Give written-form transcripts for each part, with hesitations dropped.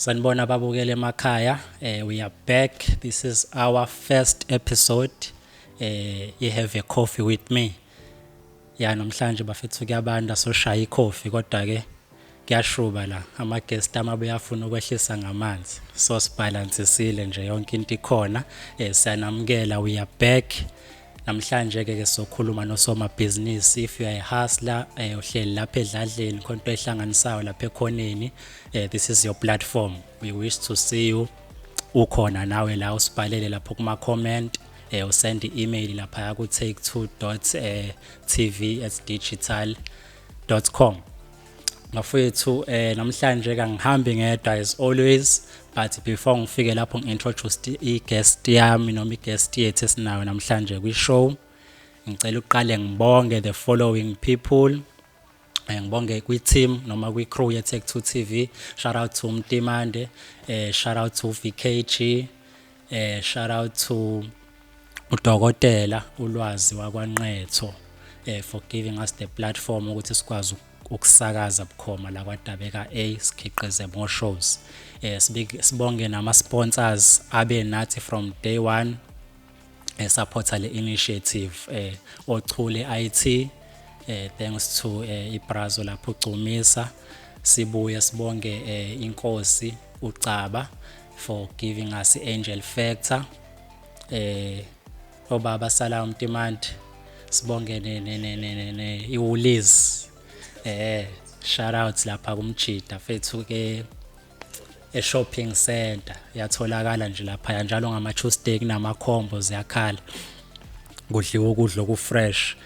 Sanibona babukele emakhaya. We are back. This is our first episode. You have a coffee with me. Ya namhlanje bafethu kuyabanda soshaya icoffee kodwa ke kuyashuba la. Ama guest amabuya afuna ukwehlisa ngamanzi. So sibalansisile nje yonke into ikhona. Siyanamukela, we are back. Namhlanje ke sokhuluma nosoma business. If you are a hustler, uhleli lapha edladleni konto ehlanganisayo lapha ekhoneni, this is your platform. We wish to see you ukhona nawe la usibhalele lapha kuma comment, usend i-email lapha ku take2.tv@digital.com. Ngafethu namhlanje kangihambi ngedwa as always, but before ngifike lapho ngintroduce i-guest yami noma i-guest yethu esinayo namhlanje kwi-show, ngicela uqale ngibonge the following people. Ngibonge kwi-team noma kwi-crew ye-Take2 TV. Shout out to Mtimande, shout out to VKG, shout out to uDokotela uLwazi wakwaNqetho for giving us the platform ukuthi sikwazi ukusakaza bukhoma la kwaDabeka A sikhiqize more shows. Sibonge nama sponsors abe nathi from day one supporta le initiative, Ochule IT, thanks to ibrazo lapho uCumisa. Sibuye sibonge inkosi uCaba for giving us Angel Factor. Obaba Sala Mtimande sibonge iWoolies. Shout out lapha kumjida fethu ke shopping center yatholakala nje lapha njalo ngama Tuesday kunama combos yakhala kudliwa ukudla oku fresh.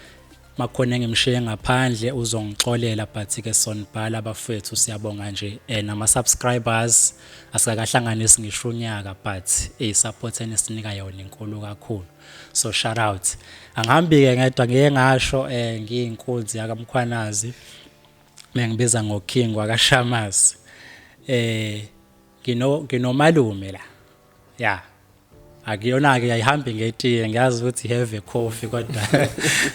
Makhona ngimshiye ngaphandle uzongixolela, but ke sonibhala bafethu siyabonga nje nama subscribers asikahlanganisi ngisho unyaka, but support enisinika yona inkulu kakhulu. So shout out. Angihambi ke ngedwa ngeke ngasho ngiyinkunzi yakamkhwanazi mengibiza ngoking wakashamasi. Nginomalume la. Yeah. Akuyona ke ayihambi ngetiye, ngiyazi ukuthi have a coffee kodwa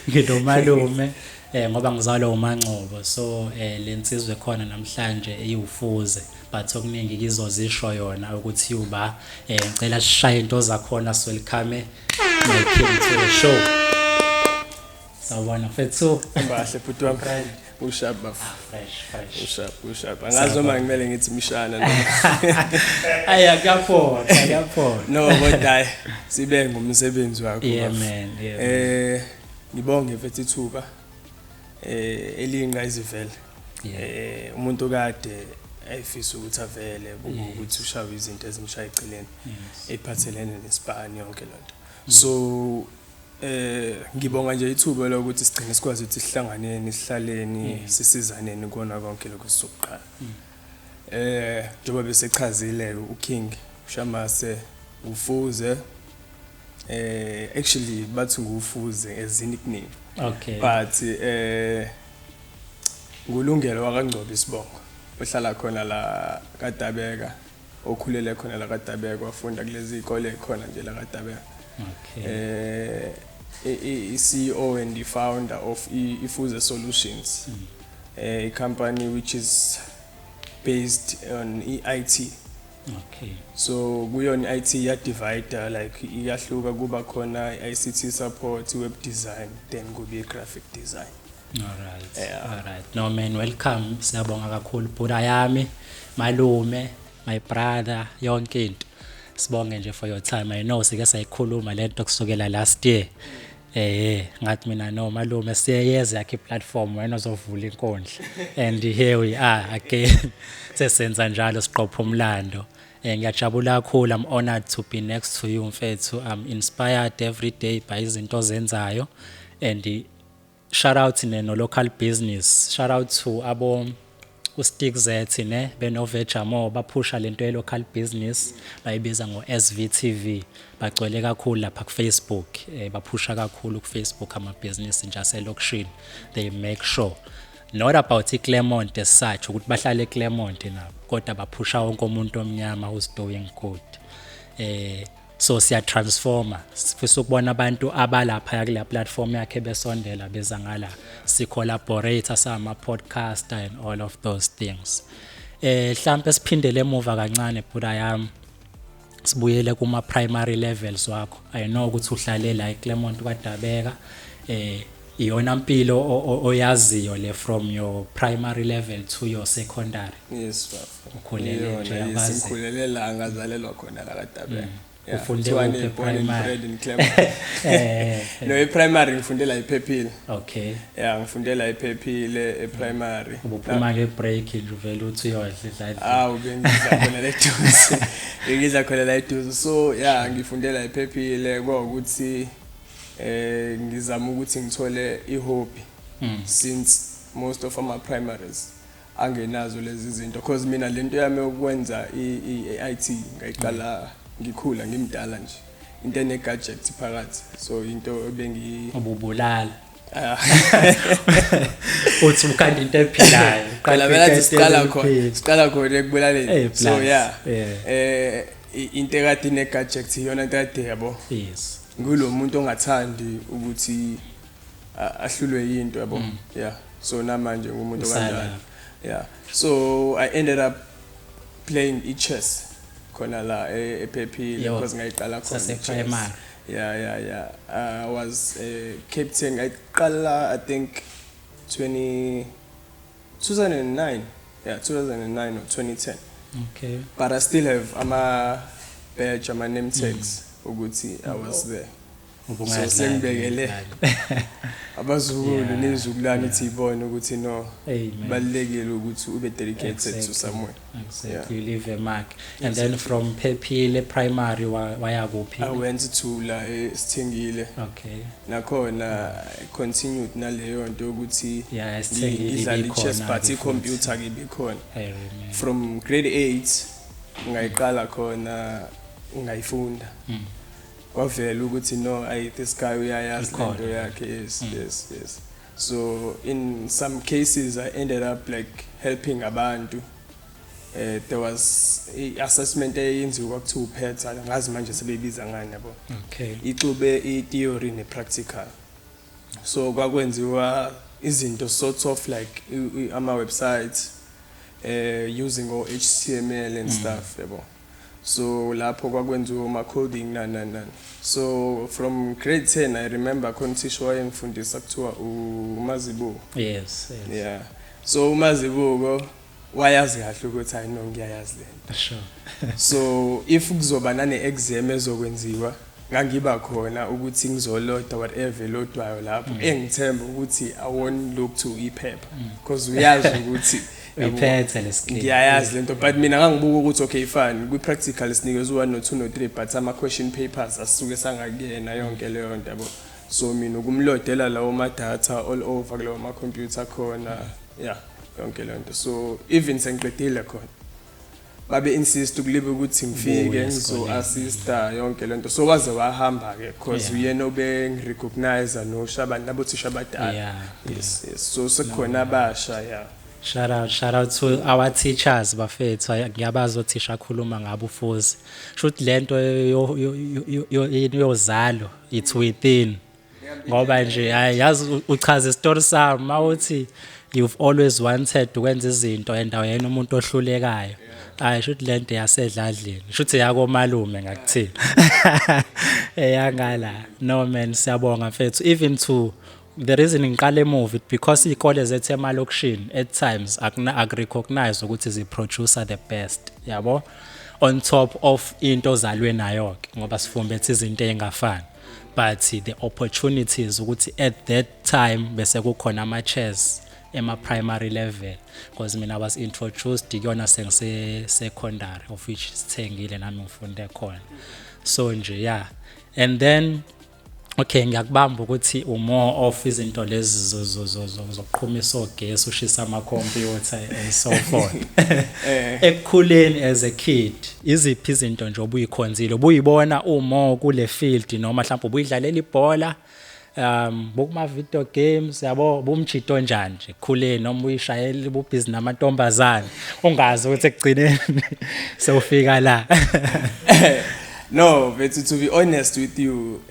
nginomalume ngoba ngizalwa uMancobo. So lensizwe khona namhlanje eyiwufuze, but okuningi ngizozisho yona ukuthi uba ngicela sishaye into zakhona. So welcome my king to the show. Sawubona mfethu. Bahle futhi wami. Ushap baf. Fresh. Ushap. Angazi noma ngimele ngithi mishana noma. Akuyapho. No, kodwa sibe ngumsebenzi wakho. Yeah man. Ngibonge mfethu ithuba. Elinga izivele. Umuntu kade ayifisa ukuthi avele ukuthi ushawe izinto ezimshaya eceleni ephathelene nesibani yonke lonto. So ngibonga nje ithuba lokuthi sigcine sikwazi ukuthi sihlanganeni sihlaleni sisizaneni kona konke lokho sizoqala. Njengoba besechazile uKing Shamase ufuze actually bathi ngufuze as in nickname. Okay. But ngulungelo wakangcobo isibongo ohlala khona la kaDabeka, okhulele khona la kaDabeka, wafunda kulezi izikole khona nje la kaDabeka. Okay. CEO and the founder of Ifuze Solutions, a company which is based on IT. Okay. So kuyon IT ya divide like iyahluka kuba khona ICT support, web design, then kube graphic design. All right. No man, welcome. Siyabonga kakhulu bhuda yami, malume, my brother, yonke into. Sibonge nje for your time. I know sike sayikhuluma lento kusukela last year. Ngathi mina no malume siyeza yakhe platform wena uzovula inkondla. And here we are again. Sesenza njalo siqopha umlando. Ngiyajabula kakhulu. I'm honored to be next to you mfethu. I'm inspired every day by izinto ozenzayo. And shout out no local business. Shout out to abo uStick Zethi ne benovejamo baphusha lento ye local business bayibiza ngo SVTV. Bagcwele kakhulu lapha ku Facebook. Baphusha kakhulu ku Facebook ama business nje aselokishini. They make sure not about iClermont as such ukuthi bahlale eClermont nabo, kodwa baphusha wonke umuntu omnyama who's doing good. So siya transformer sifisa ukubona abantu abalapha kule platform yakhe besondela beza ngala si collaborate sama podcaster and all of those things. Mhlambe siphindele emuva kancane bhuda yami. Sibuyele kuma primary levels wakho. I know ukuthi uhlale la eClermont kwaDabeka. Iyona impilo oyaziyo le from your primary level to your secondary. Yes, bafo. Ukhulele nje yabazi. Simkhulele la ngazalelwa khona la kaDabeka. Ufunde kuphi primary? No, primary ngifundela ePhephile. Okay. Yeah, ngifundela ePhephile primary. Ubuphuma ke break nje uvela uthi uyodla idla. Bengidla khona la eduze. Ngidla khona la eduze. So yeah, ngifundela ePhephile ukuthi ngizama ukuthi ngithole ihobby since most of my primaries angenazo lezi zinto because mina lento yami ukwenza iIT ngayiqala ngikhula ngimdala nje into ene gadget phakathi so into ebengi ububulala uthi ukhanda into ephilayo qala vela siqala khona ekubulaleni so yeah into ekade ine gadget iyona into kade yabo yes ngulo muntu ongathandi ukuthi ahlulwe yinto yabo yeah so namanje ngumuntu kanjalo yeah so I ended up playing chess khona la ePhephile because ngayiqala khona primary yeah I was captain ngayiqala I think 2009 or 2010 okay but I still have ama badge ama name tags ukuthi I was there so sengibekele abazukulu nezizukulwane ithi ibone ukuthi no balekile ukuthi ube dedicated to somewhere exactly you leave a mark and then from Phephile primary waya kuphi I went to la Sithengile okay nakhona continued naleyo nto ukuthi yeah Sithengile chess party computer ngibikhona from grade 8 ngayiqala khona ngayifunda kwavela ukuthi no this guy uyayazi lento yakhe yes so in some cases I ended up like helping abantu there was assessment eyenziwa kuthiwa uphetha ngazi manje sebebiza ngani yabo okay ixube itheory ne practical so kwakwenziwa izinto sort of like ama websites using HTML and stuff yabo so lapho kwakwenziwa ama coding nana so from grade 10 I remember kontisha wayengifundisa kuthiwa uMazibuko yes yeah so uMazibuko wayazi kahle ukuthi I know ngiyayazi lento sure so if kuzoba nane exam ezokwenziwa ngangiba khona ukuthi ngizoloda whatever lodwayo lapho engithemba ukuthi I won't look to iphepha because uyazi ukuthi iphethe leskill ngiyayazi lento but mina ngangibuka ukuthi okay fine kwi practical sinikezwe 1 no 2 no 3 but ama question papers asuke sangakuyena yonke leyo nto yabo so mina ukumlodela lawo ma data all over kulo ma computer khona yeah yonke leyo nto so even sengiqedile khona babe insist ukulibe ukuthi ngifike ngizo assista yonke lento so waze wahamba ke because uyena obe ngirecognize no Shabani nabo thisha abadala yes so sekhona abasha yeah shout out to our teachers bafethu ngiyabazi othisha akhuluma ngabo ufuzi shothi lento yozalo it's within ngoba nje yazi uchaza istory sami mawuthi you've always wanted ukwenza izinto endaweni umuntu ohlulekayo shothi lento yasedladleni shothi yakomalume ngakuthini eyangala no man siyabonga mfethu even to the reason ngiqale movie because ikole zethe emalokishini at times akurecognize ukuthi zi producer the best yabo on top of into ozalwe nayo ngoba sifumbethe izinto ezingafani but the opportunities ukuthi at that time bese kukhona ama chess ema primary level because mina was introduced ikona sengise secondary of which Sithengile nami ngifunde khona so nje yeah and then okay ngiyakubamba ukuthi more of izinto lezi zokuqhumisa ogesi ushisa ama computer and so forth ekukhuleni as a kid iziphi izinto nje obuyikhonzile ubuyibona more kule field noma mhlawumbe ubuyidlalela ibhola bukuma video games yabo bumjito njani nje khuleni noma uyishayela ububhizi namantombazane ungazi ukuthi ekugcineni sewufika la no but to be honest with you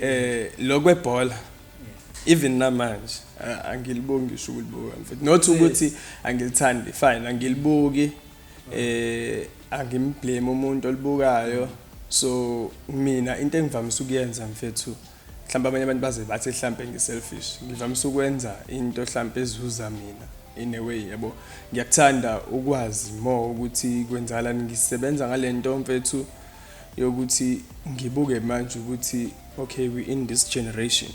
lokwebhola even namanje angilibongi ngisho ukulibuka mfethu not ukuthi angilithandi fine angilibuki angimblame umuntu olibukayo so mina into engivamise ukuyenza mfethu mhlawumbe abanye abantu baze bathi mhlawumbe ngiselfish ngivamise ukwenza into mhlawumbe ezuza mina in a way yabo ngiyakuthanda ukwazi more ukuthi kwenzakalani ngisebenza ngalento mfethu yokuthi ngibuke manje ukuthi okay we in this generation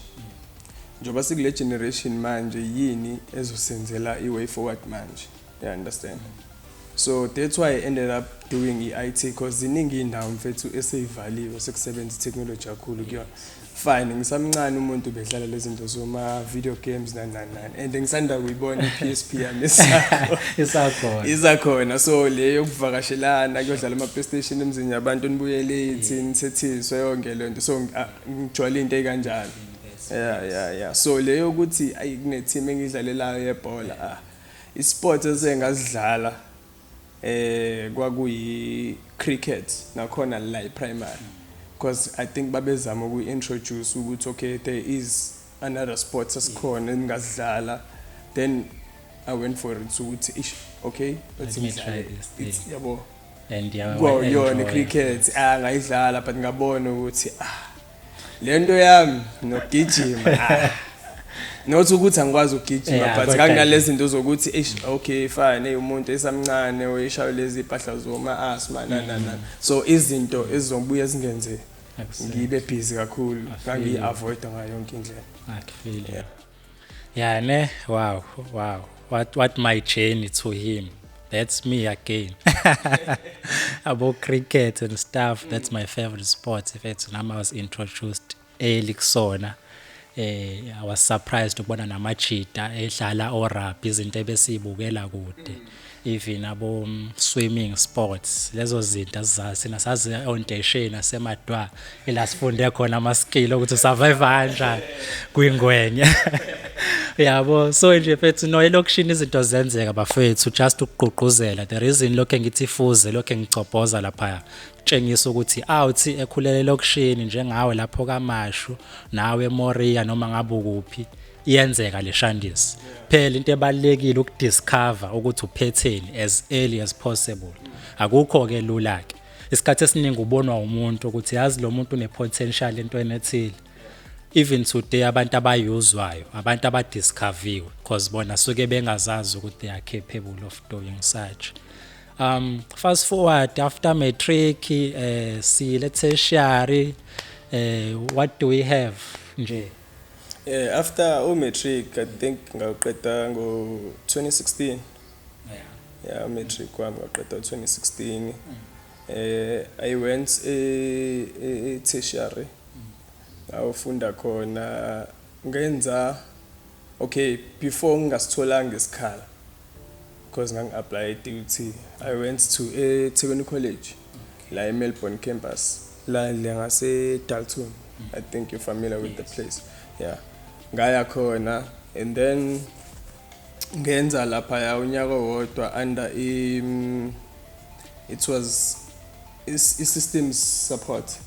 njoba sikule generation manje yini ezosenzela iway forward manje you understand so that's why I ended up doing IT because ziningi indawo mfethu eseyivaliwe sekusebenza technology kakhulu kuyona fine ngisamncane umuntu bedlala lezi zinto zoma video games nani and ngisanda kuyibona iPSP yami isakhona so le yokuvakashelana kuyodlala ama PlayStation emzini yabantu nibuyele ithini sethiswe yonke lento so ngijwayele into ekanjalo yeah so leyo ukuthi ayikune team engidlalelayo yebhola isport esengasidlala kwakuyi cricket nakhona la primary because I think babezama uku-introduce ukuthi okay there is another sport esikhona engasidlala then I went for it ukuthi okay let's try this yabo and yona cricket ngayidlala but ngabona ukuthi lento yami nokugijima nothi ukuthi angikwazi ukugijima but ngangalezi zinto zokuthi okay fine umuntu esamncane oyishayo lezi impahla zoma asma nana so izinto ezizobuya zingenze ngibe busy kakhulu ngangi avoid ngayo yonke indlela akufile yeah ne wow what my journey to him that's me again about cricket and stuff that's my favorite sport if it's I was introduced early kusona I was surprised ukubona namachita edlala rugby izinto ebesibukela kude even abo swimming sports lezo zinto azazi nasazi ondesheni asemadwa elasifunde khona ama skill ukuthi survive kanjani kwingwenya yabo so nje mfethu no elokishini izinto zenzeka bafethu just ukuqhuquzela the reason lokho ngithi fuze lokho ngicophoza lapha tshengisa ukuthi awuthi ekhulele elokishini njengawe lapho kaMashu nawe eMoria noma ngabe ukuphi iyenzeka le shandisi phela into ebalekile ukudiscover ukuthi uphetheni as early as possible akukho ke lula ke isikhathi esiningi ubonwa umuntu ukuthi yazi lo muntu une potential into enethile even today abantu abayuzwayo abantu abadiscovered because bona suke bengazazi ukuthi they are capable of doing such fast forward after matric see let's say tertiary what do we have nje after matric I think ngaqeda ngo 2016 yeah matric kwami ngaqeda 2016 I went tertiary awufunda khona ngenza okay before ngasithola ngesikhala because ngangi-apply DUT I went to eThekwini College la eMelbourne campus la ngase Dalton I think you're familiar with the place yeah ngaya khona and then ngenza lapha ya unyaka wodwa under it was systems support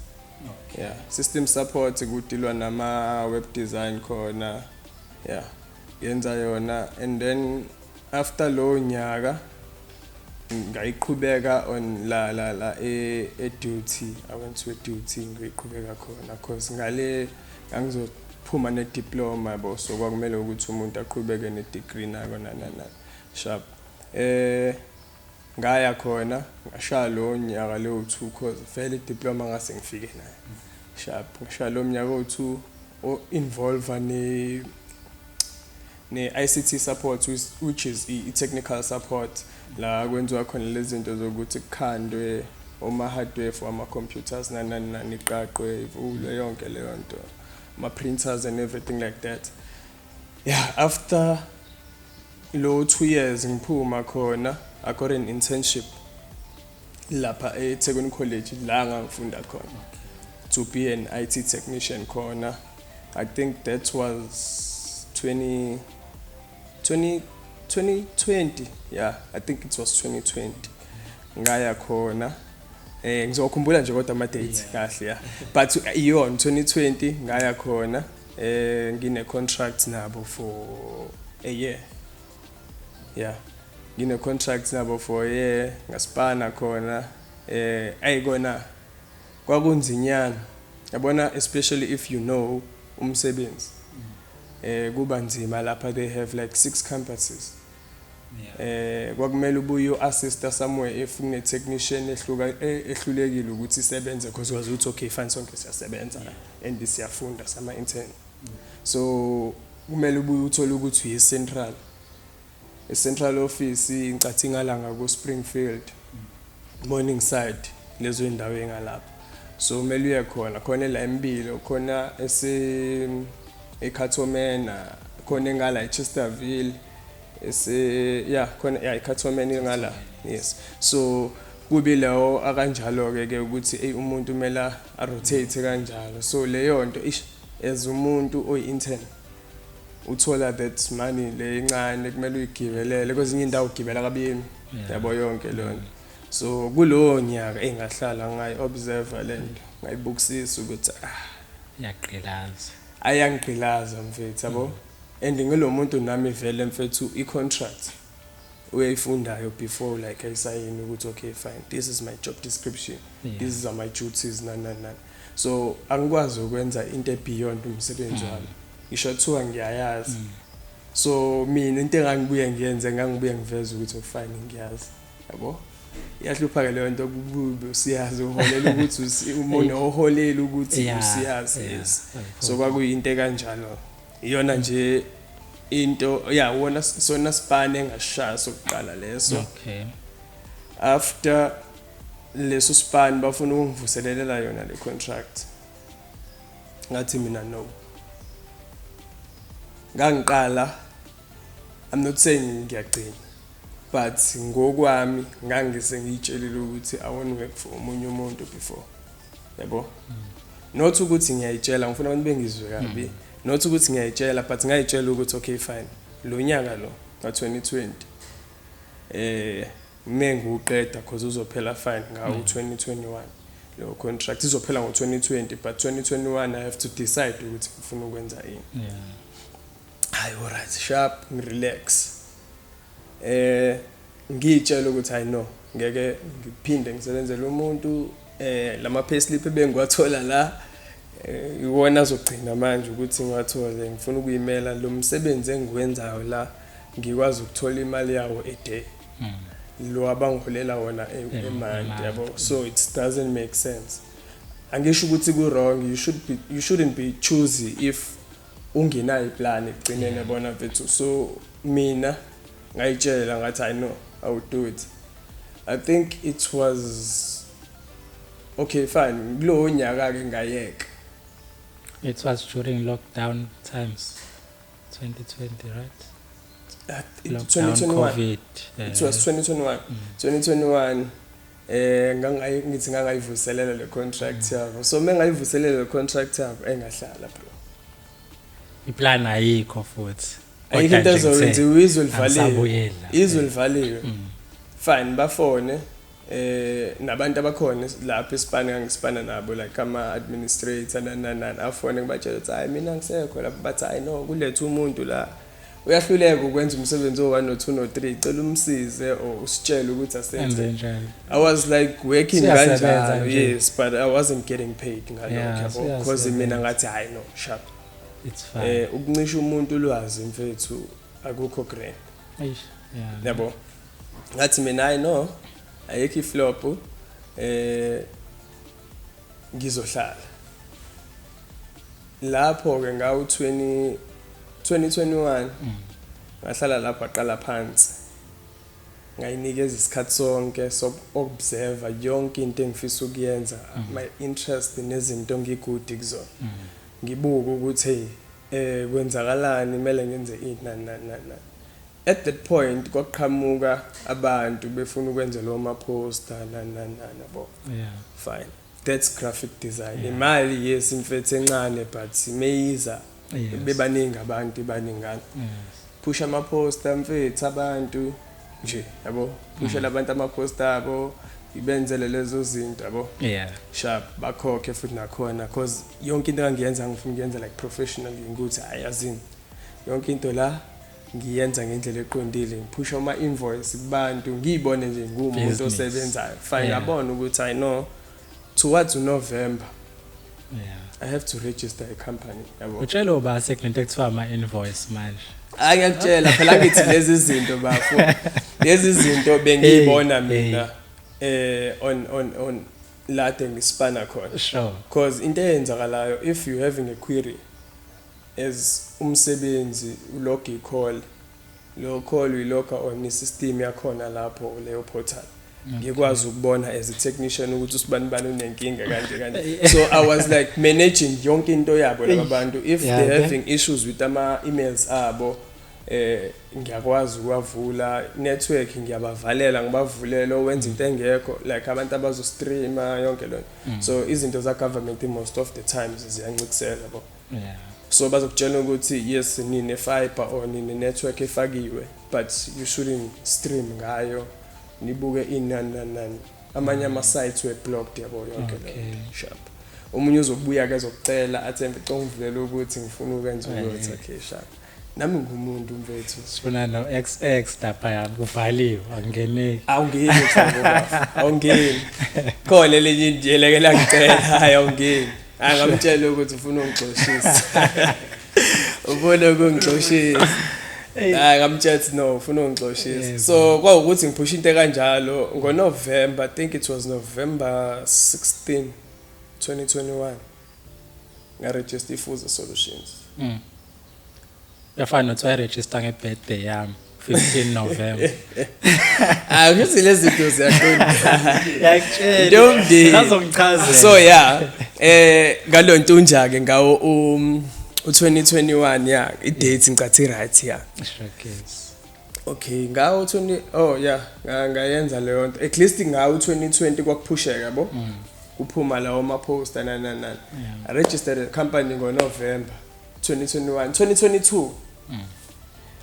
yeah system support kudilwa nama web design khona yeah yenza yona and then after lo nyaka ngayiqhubeka on la duty I went to a duty ngiqhubeka khona cause ngale ngizophuma ne diploma yabo so kwakumele ukuthi umuntu aqhubeke ne degree nako nana sharp ngaya khona ngashaya lo nyaka lo 2 cause vele diploma ngase ngifike nayo sharp ngashaya lo nyaka o2 o involve ne ICT support which is technical support la kwenziwa khona lezi zinto zokuthi kukhandwe oma hardware for ama computers nani iqaqwe ivulwe yonke leyo nto ama printers and everything like that yeah after lo 2 years ngiphuma khona I got an internship lapha eThekwini College la ngangifunda khona to be an IT technician khona I think that was 2020 yeah I think it was 2020 ngaya khona ngizokhumbula nje kodwa ama dates kahle yeah but on 2020 ngaya khona ngine contract nabo for a year yeah ngine contract nabo for a year ngaspana khona ayikona kwakunzinyana yabona especially if you know umsebenzi kuba nzima lapha they have like 6 campuses kwakumele ubuye uassista somewhere if une technician ehlulekile ukuthi isebenze because wazi ukuthi okay fine sonke siyasebenza and siyafunda sama intern so kumele ubuye uthola ukuthi central office incathi ngalanga ku Springfield Morningside lezo indawo engalapha so kumele uye khona la Mbilo khona eKhathomena khona engala eChesterville khona eKhathomena ngala yes so kube lawo akanjalo ke ukuthi umuntu kumele rotate kanjalo so leyo nto as umuntu oyi-intern uthola that money le incane kumele uyigibelele kwezinye indawo ugibela kabini yabo yonke lona so kulowo nyaka engahlala ngayi observe lento ngayibukisisa ukuthi ayangqilaza mfethu yabo and ngelomuntu nami vele mfethu i-contract uyayifundayo before like ayisayini ukuthi okay fine this is my job description these are my duties so angikwazi ukwenza into beyond umsebenzi wami isho kuthiwa ngiyayazi so mina into engangibuye ngiyenze ngangibuye ngiveza ukuthi fine ngiyazi yabo iyahlupha ke leyo nto kububi usiyazi uholela ukuthi umuntu oholela ukuthi usiyazi so kwakuyinto kanjalo iyona nje into wona sona span engashaya sokuqala leso after leso span bafuna ukungivuselela yona le contract ngathi mina no ngangiqala I'm not saying ngiyagcina but ngokwami ngangise ngitshelile ukuthi I want to work for umunye umuntu before yabo not ukuthi ngiyayitshela ngifuna abantu bengizwe kabi not ukuthi ngiyayitshela but ngayitshela ukuthi okay fine lo nyaka lo ka2020 menguqeda because uzophela fine ngawo 2021 lo contract izophela ngo2020 but 2021 I have to decide ukuthi ngifuna ukwenza yini hayi alright sharp ngirelax ngitshela ukuthi I know ngeke ngiphinde ngisebenzele umuntu lama payslip ebengiwathola la iwona azogcina manje ukuthi ngiwathole ngifuna ukuyimela lo msebenzi engiwenzayo la ngikwazi ukuthola imali yawo a day lo abangiholela wona eMonth yabo so it doesn't make sense angisho ukuthi ku wrong you shouldn't be choosy if ungenayo iplan egcinene bona mfethu so mina ngayitshela ngathi I know I would do it I think it was okay fine kulo nyaka ke ngayeka it was during lockdown times 2020 right 2021 COVID, it was 2021 ngithi ngangayivuselela le contract yabo so mengayivuselela le contract yabo engahlala bro iplan ayikho futhi ayikho into ezowenziwa izolivaliwe fine bafone nabantu abakhona lapha eSpana ngangisipana nabo like ama administrator afone ngibatshela ukuthi hayi mina ngisekho lapha bathi I know kulethe umuntu la uyahluleka ukwenza umsebenzi o1 no2 no3 cela umsize or usitshele ukuthi asenze njani I was like working kanjalo yes but I wasn't getting paid ngalokho because mina ngathi hayi no sharp it's fine ukuncisha umuntu ulwazi mfethu akukho grand yabo ngathi mina I know ayekho iflop ngizohlala lapho ke ngawo 2021 ngahlala lapha aqala phansi ngayinikeza isikhathi sonke so observe yonke into engifisa ukuyenza my interest nezinto ngigude kuzona ngibuka ukuthi kwenzakalani kumele ngenze ini at that point kwaqhamuka abantu befuna ukwenza lo ma poster nabo fine that's graphic design imali yes mfethu encane but imeyiza bebaningi abantu baningana pusha ama poster mfethu abantu nje yabo pusha labantu ama poster abo ibenzele lezo zinto yabo sharp bakhokhe futhi nakhona because yonke into engiyenza ngifuna ukuyenza like professionally ukuthi ayazini yonke into la ngiyenza ngendlela eqondile ngiphusha ama invoice kubantu ngiyibone nje ngumuntu Business. osebenzayo fine Yeah. ngabona ukuthi I know towards November Yeah. I have to register a company yabo Utshela uba sekunento ekuthiwa ama-invoice manje. ngiyakutshela phela ngithi lezi zinto bafo lezi zinto bengiyibona mina on lade ngispana khona Sure. because into eyenzakalayo if you having a query as umsebenzi ulog i-call lo call uyiloga on system yakhona lapho leyo portal ngikwazi ukubona as a technician ukuthi usibani bani unenkinga kanje so I was like managing yonke into yabo labantu if Yeah, they okay. having issues with ama emails abo ngiyakwazi ukuwavula network ngiyabavalela ngibavulela wenza into engekho like abantu abazo streama yonke lonto so izinto za government most of the times ziyancikisela yabo Yeah. so bazokutshela ukuthi yes nine fiber or nine network efakiwe but you shouldn't stream ngayo nibuke inani amanye ama sites were blocked yabo yonke Okay. le sharp umunye uzobuya ke zokucela athembe tongivulela ukuthi ngifuna ukwenza ukuthi okay sharp nami ngumuntu mfethu Sifuna no XX lapha yami kuvaliwe angeneki. awungeni mfowethu awungeni khona lenye indlela ke la ngicela hayi awungeni angamtshela ukuthi ufuna ungixoshisa ubona ukungixoshisa hayi ngamtshela no ufuna ungixoshisa so kwawukuthi ngiphusha into kanjalo ngoNovember I think it was November 16 2021 ngaregister iFuza Solutions Yafana nothi register ngebirthday yami 15 November. ukuthi lezi zinto ziyaqonda Yakutshela. Ntombi. Ngazongichazela. So yeah ngalonto unjake ngawo u2021 yeah i-date ngicathi right yeah Showcase. okay ngawo 20 oh yeah ngayenza leyo nto at least ngawo 2020 kwakuphusheka yabo kuphuma lawo ama poster nanana I registered a company ngoNovember 2021 2022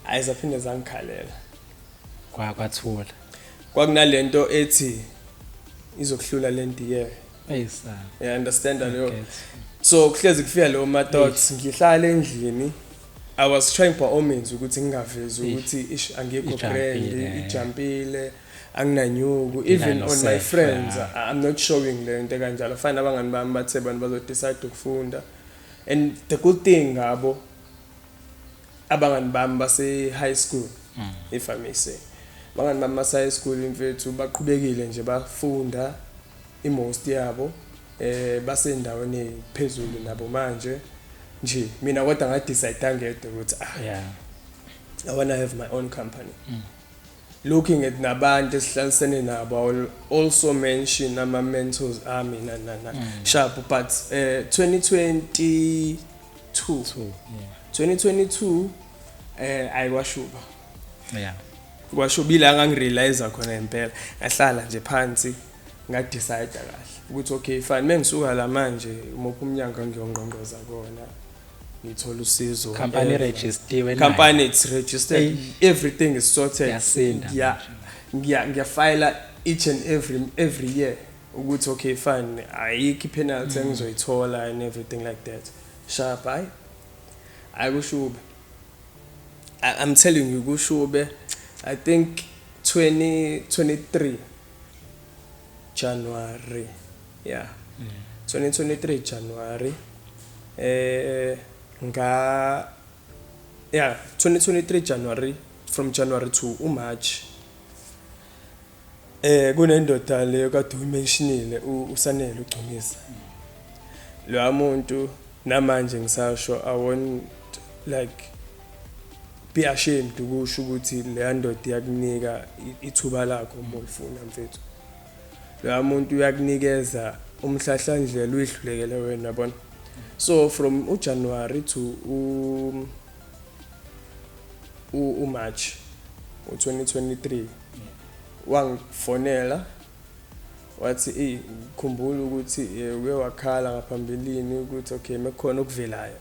ayizaphinde zangikhalela Kwathula. kwakunalento ethi izokuhlula lento year Eyisa. yeah understand leyo so kuhlezi kufika leyo ma thoughts ngihlala endlini I was trying by all means ukuthi ngingavezi ukuthi angikho brand ijumpile anginanyuku even on my friends I'm not showing le nto kanjalo fana abangani bami bathe bani bazo decide ukufunda and the good thing ngabo abangani bami base high school if I may say abangani bami base high school imfethu baqhubekile nje bafunda imost yabo basendaweni phezulu nabo manje nje mina kodwa nga decide angedwa ukuthi yeah I want to have my own company looking at nabantu esihlalisene nabo I will also mention ama mentors ami sharp but 2022 2022 ayikwashuba yeah kwashubila ngangirealize khona impela ngahlala nje phansi ngadecide kahle ukuthi okay fine mengisuka la manje umuphi umnyango ngiyongqonqoza kona ngithola usizo company registered company it's registered everything is sorted Yasinda yeah ngiyafile each and every year ukuthi okay fine ayikho penalty engizoyithola and everything like that sharp ayikushube I'm telling you kushube I think 2023 January yeah 2023 January 2023 January from January to March kunendoda leyo kade umentionile usanele uGcumisa lo umuntu namanje ngisasho I won't like be ashamed ukusho ukuthi le ndoda yakunika ithuba lakho uma ufuna mfethu lo muntu uyakunikeza umhlahlandlela uyidlulekele wena yabona so from January to March 2023 wangifonela wathi khumbula ukuthi uke wakhala ngaphambilini ukuthi okay mekhona okuvelayo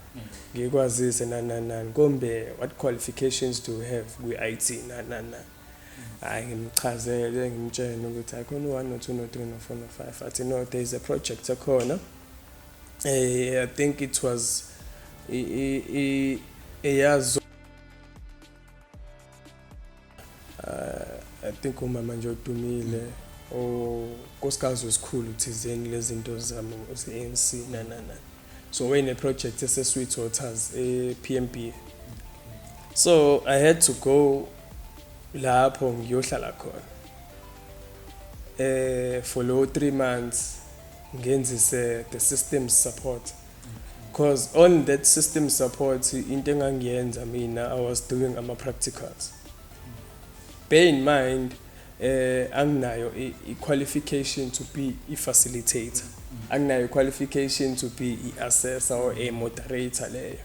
ngikwazise nanani kombe what qualifications do you have kwi-IT nanana hayi ngimchazele ngimtshela ukuthi akhona 1 no 2 no 3 no 4 no 5 athi no there is a project akhona I think it was eyazo think umama nje odumile onkosikazi wesikhulu thizeni lezi zinto zami ze-ANC nanana. So wayne project ese-Sweet Waters e-PMB. So I had to go lapho ngiyohlala khona for low 3 months ngenzise the system support, because on that system support into engangiyenza mina I was doing ama practicals. Bear in mind anginayo i-qualification to be i-facilitator, anginayo qualification to be i-assessor or a moderator leyo,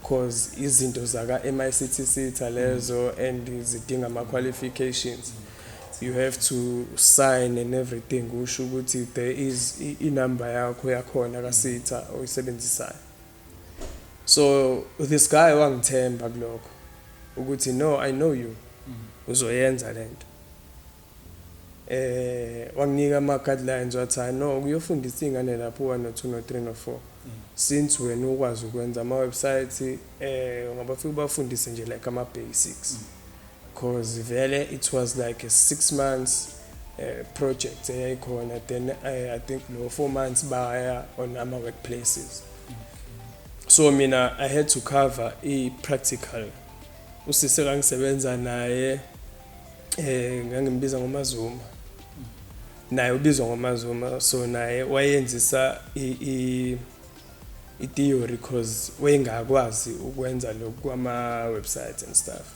because izinto zaka MICTC lezo and zidinga ama qualifications. You have to sign and everything usho ukuthi there is inumber yakho yakhona kasitha oyisebenzisayo. So this guy wangithemba kuloko ukuthi no, I know you uzoyenza lento. Wanginika ama guidelines wathi no uyofundisa ingane lapho 1 no 2 no 3 no 4. Since wena ukwazi ukwenza ama websites ungabafika bafundise nje like ama basics. Because vele it was like a 6 months project eyayikhona, then I think no 4 months baya on ama workplaces. So mina I had to cover i-practical. Usise kangisebenza naye ngangimbiza ngoMazuma, naye ubizwa ngoMazuma, so naye wayenzisa i-theory because wayengakwazi ukwenza lokhu kwama websites and stuff.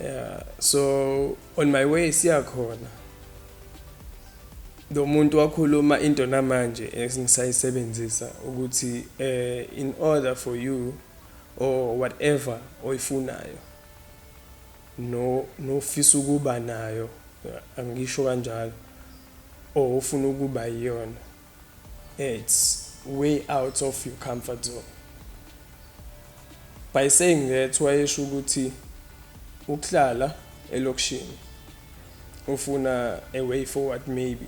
Yeah, so on my way siyakhona lo muntu wakhuluma into namanje engisayisebenzisa ukuthi in order for you or whatever oyifunayo no fisa ukuba nayo, angisho kanjalo, or ufuna ukuba yiyona, it's way out of your comfort zone. By saying that wayesho ukuthi ukuhlala elokishini ufuna a way forward maybe,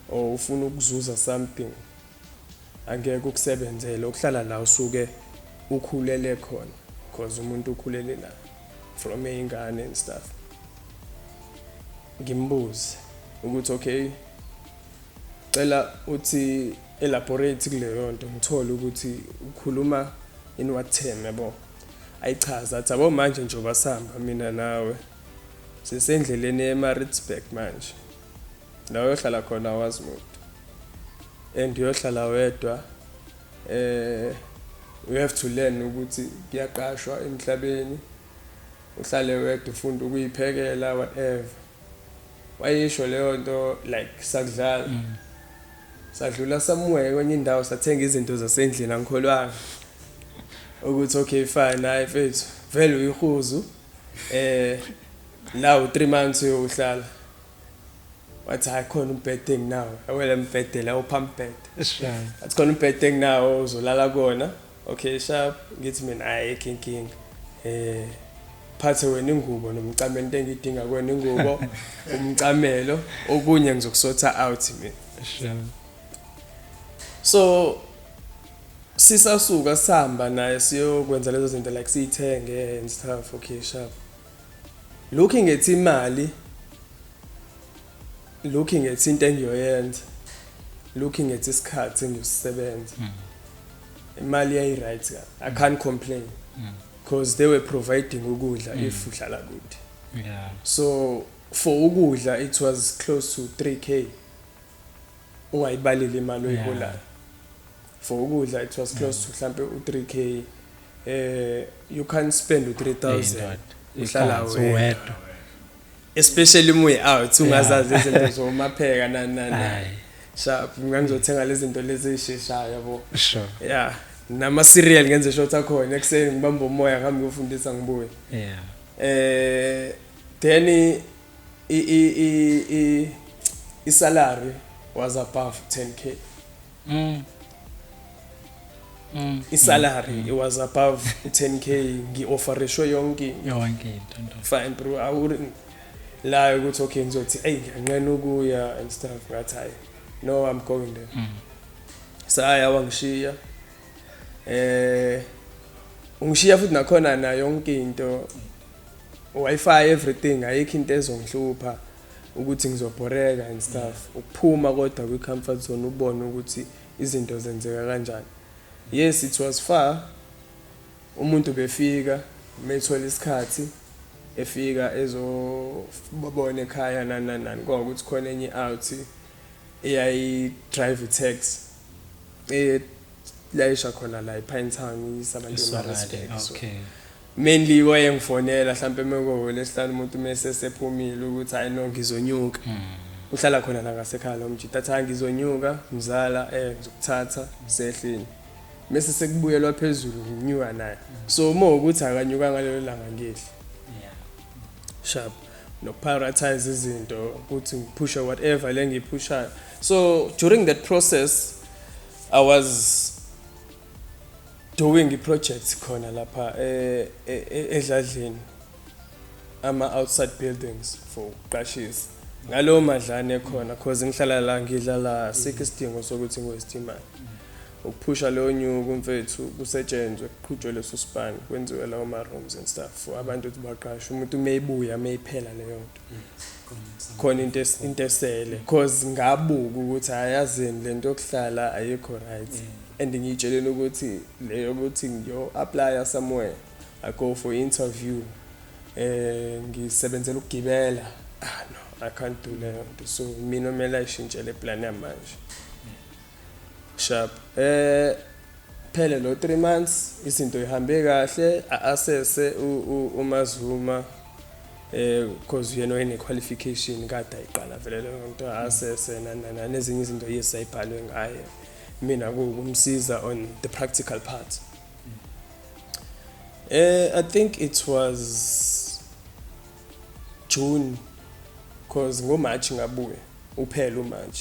or ufuna ukuzuza something, angeke ukusebenzele ukuhlala la usuke ukhulele khona, because umuntu ukhulele la from ingane and stuff. Ngimbuze ukuthi okay, cela uthi elaborate kuleyo nto ngithola ukuthi ukhuluma in what term yabo. Ayichaza athi abo manje njengoba sihamba mina nawe sisendleleni eMaritzburg manje, la uyohlala khona wazimude and uyohlala wedwa. You have to learn ukuthi kuyaqashwa emhlabeni, uhlale wedwa ufunda ukuyiphekela whatever. Wayisho leyo nto like sakudlala sadlula somewhere kwenye indawo sathenga izinto zasendlini, angikholwanga ukuthi okay fine hayi mfethu vele uyihuzu la 3 months uyohlala. Wathi hayi khona umbhede nginawo, awela umbhede la uphamped athi khona umbhede nginawo uzolala kona. Okay sharp, ngithi mina hayi inkingi phathe wena ingubo nomcamelo, into engidinga kwena ingubo umcamelo, okunye ngizokusotha out mina. So sisasuka sihamba naye siyokwenza lezo zinto like siyithenge and stuff. Okay sharp, looking at imali, looking at into engiyoyenza, looking at isikhathi engiyosisebenza, imali yayi right ka, I can't complain because they were providing ukudla if uhlala kude. Yeah. So for ukudla it was close to 3k ungayibalile imali oyiholayo. For ukudla it was close to mhlambe u3k. You can't spend u3000 uhlala wedwa, especially umoya out ungazazi izinto zomapheka nani. Sharp ngangizothenga lezi zinto lezi ezisheshayo yabo. Sure. Yeah, nama cereal ngenze short akhona ekseni ngibamba umoya ngihambe ngiyofundisa ngibuye. Yeah. Then i salary was above 10k. I salary it was above 10k, ngi-offerishwe yonke into. Fine bro, I wouldn't lie ukuthi okay ngizothi hey ngiyanqena ukuya and stuff, ngathi hayi no I'm going there. Saya wangishiya ungishiya futhi nakhona na yonke into Wi-Fi everything ayikho into ezongihlupha ukuthi ngizobhoreka and stuff ukuphuma kodwa kwi comfort zone ubone ukuthi izinto zenzeka kanjani. Yes, it was far. Umuntu befika methola isikhathi efika ezobabona ekhaya nani ngokuthi khona enye out eyayi drive taxi layisha khona la ePinetown isabantu eMaritzburg. Okay. Mainly wayengifonela mhlambe mekowolesihlanu umuntu mase sephumile ukuthi hayi no ngizonyuka. Uhlala khona la ngasekhaya lo mjita athi ngizonyuka mzala ngizokuthatha sehlini. Mase sekubuyelwa phezulu nginyuka naye. So uma ukuthi akanyuka ngalelo langa ngidli. Sharp no prioritize izinto ukuthi ngiphusha whatever lengiphusha. So during that process I was doing i-project khona lapha eDladleni ama outside buildings for qashisa ngalo madlane khona cause ngihlala la ngidlala sikisidingo sokuthi ngiwestimali ukuphusha lo nyuku mfethu kusetshenzwe kuqhutshwe leso span kwenziwe lawo ma rooms and stuff for abantu ukuthi baqashwe umuntu mayibuya mayiphela leyo nto khona into esele cause ngabuka ukuthi ayazini lento yokuhlala ayikho right and ngitsheleni ukuthi leyo ukuthi ngiyo apply somewhere I go for interview ngisebenzela ukugibela no I can't do that so mina kumele ayishintshele plan yamanje sharp phele lo 3 months izinto ihambe kahle assesse uMazuma because you know ine qualification kade ayiqala vele le nto assesse nezinye izinto yesayibhalwe ngaye mina kumsiza on the practical part. I think it was June because ngoMarch ngabuye uphela uMarch.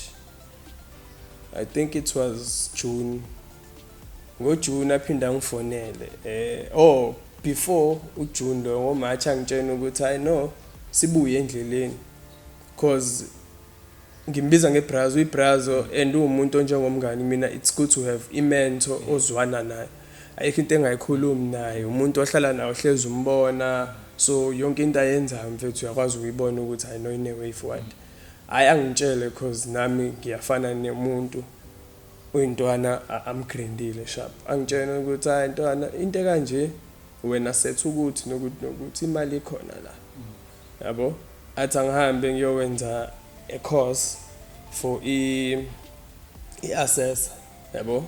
I think it was June. NgoJune aphinda ngifonele before uJune lo ngoMarch angitshena ukuthi I know sibuye endleleni because ngimbiza ngeBrazo iBrazo and umuntu njengomngani mina it's good to have imento ozwana naye ayikho into engayikhulumi naye umuntu ohlala nawe hlezi umbona so yonke into ayenza mfethu uyakwazi ukuyibona ukuthi I know ine way forward ayangitshele because nami ngiyafana nemuntu uyintwana amgrindile sharp angitshela ukuthi hayi intwana into kanje wena sethu ukuthi nokuthi imali ikhona la yabo athi angihambe ngiyowenza a course for i-assessor yabo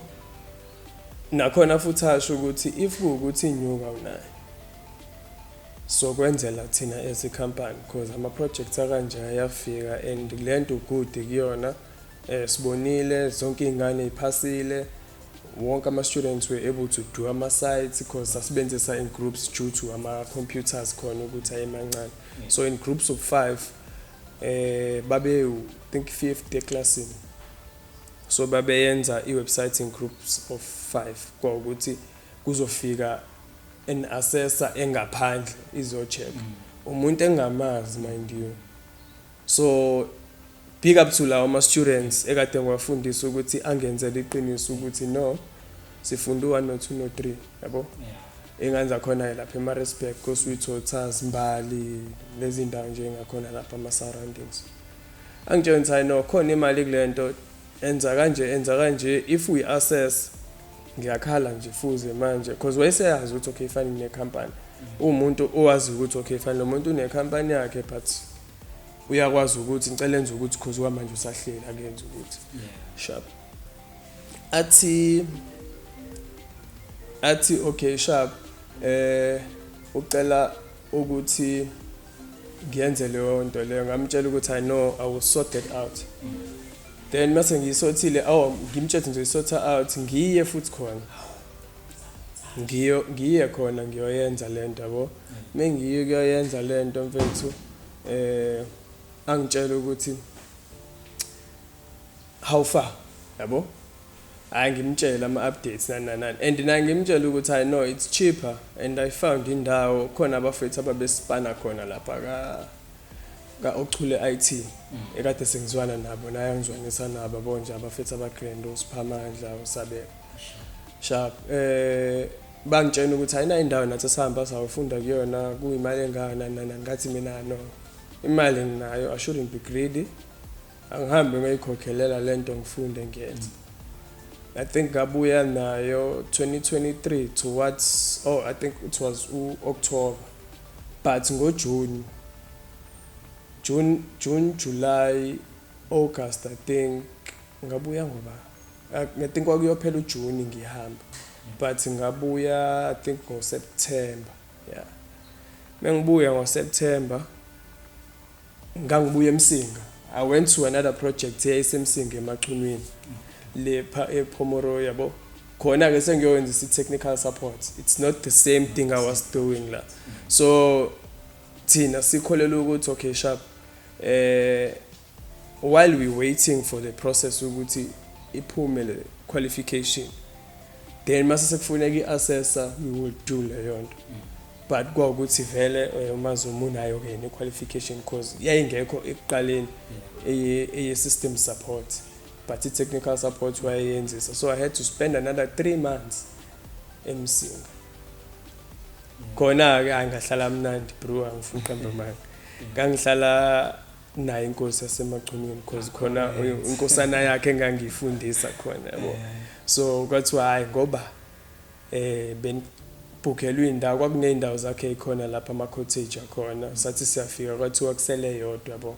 nakhona futhi asho ukuthi if ukuthi inyuka unayo so kwenzela thina as a company because ama projects akanje ayafika and lento good kuyona sibonile zonke izingane iphasile wonke ama students were able to do ama sites because asibenzisa in groups due to ama computers khona ukuthi ayemancane so in groups of 5 babe think 5th class so babe yenza iwebsite in groups of 5 ukuthi kuzofika an assessor engaphandle izo check umuntu engamazi mind you so big up to lawo ma students ekade ngwafundisa ukuthi angenzele iqiniso ukuthi no sifunda u1 no2 no3 yabo enganza khona lapha eMaritzburg koSweetwater Zimbali lezi ndawo nje ngakhona lapha ama surroundings angitshela ukuthi no khona imali kulento enza kanje if we assess ngiyakhala nje fuze manje because wayeseyazi ukuthi okay fine ne company umuntu owazi ukuthi okay fine lo muntu une company yakhe but uyakwazi ukuthi ngicela enze ukuthi cause kwamanje usahlela akenze ukuthi sharp athi okay sharp ucela ukuthi ngiyenze leyo nto leyo ngamtshela ukuthi I know I will sort it out then mase ngiyisothile ngimtshela nje isotha out ngiye futhi khona ngiye khona ngiyoyenza lento yabo mengiye kuyenza lento mfethu angitshela ukuthi how far yabo ngimtshela ama updates nani and ngimtshela ukuthi I know it's cheaper and I found indawo khona abafethu ababesipana khona lapha ka Ochule IT ekade sengizwana nabo naye angizwanisa nabo bonje abafethu abagrand uSiphamandla uSabeka sharp bangitshena ukuthi ayina indawo nathi sihamba sawufunda kuyona kuyimali engana ngathi mina no imali nginayo I shouldn't be greedy angihambe ngayikhokhelela lento ngifunde ngiyenze I think ngabuya nayo 2023 towards I think it was October but ngoJune June July August I think ngabuya ngoba I think kwakuyophela uJune ngihamba but ngabuya I think ngoSeptember yeah mengibuya ngoSeptember ngangibuya eMsinga I went to another project esemsinga eMachunwini lepha ePhomoro yabo khona ke sengiyowenza technical support it's not the same thing I was doing la so thina sikholela ukuthi okay sharp while we waiting for the process ukuthi iphume le qualification then mase sekufuneka iassessor we will do leyo nto but kwaukuthi vele umaZuma unayo ke ne qualification course yayingekho ekuqaleni eye system support but technical support wayenzisa so I had to spend another 3 months eMsinga khona ke angahlala mnandi bro angifuqamba manje ngangihlala naye inkosi yaseMachunwini because khona inkosana yakhe engangifundisa khona yabo so kwathi hayi ngoba benibhukelwe indawo kwakuneyindawo zakhe ikhona lapha ama cottage akhona sathi siyafika kwathiwa kusele yodwa yabo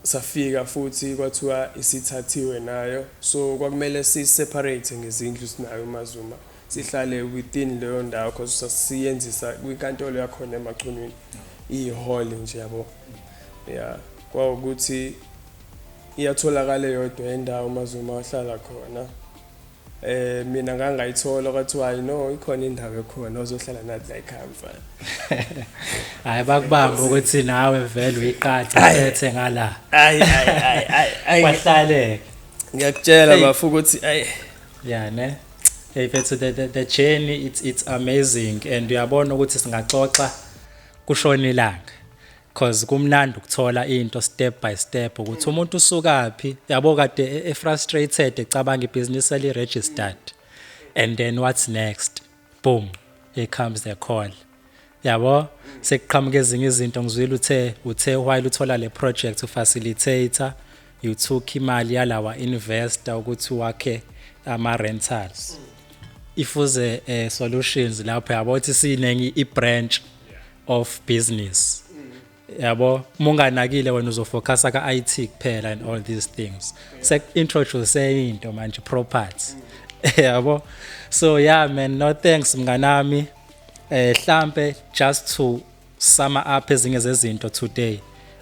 safika futhi kwathiwa isithathiwe nayo so kwakumele si separate ngezindlu sinayo umaZuma sihlale within leyo ndawo because sasiyenzisa kwinkantolo yakhona eMachunwini ihall nje yabo yeah kwaukuthi iyatholakala yodwa indawo umaZuma wahlala khona mina ngangayithola kwathiwa no ikhona indawo ekhona ozohlala nathi la ekhaya mfana hayi bakubamba ukuthi nawe vele uyiqatha ethe ngala ay kwahlale ngiyakutshela bafu ukuthi ay yeah ne hey bethu the journey it's amazing and uyabona ukuthi singaxoxa kushona ilanga because kumnandi ukuthola into step by step ukuthi umuntu usukapi yabo kade frustrated ecabanga ibusiness eli registered and then what's next boom here comes the call yabo sekuqhamuka ezinye izinto ngizwile uthe while uthola le project ufacilitator you took imali yalawa investor ukuthi wakhe ama rentals ifuze solutions lapho yabo ukuthi sinengi i-branch of business yabo munganakile wena uzofocusa ka IT kuphela and all these things introduce into manje property yabo so yeah man no thanks mnganami mhlambe just to sum up ezinye zezinto today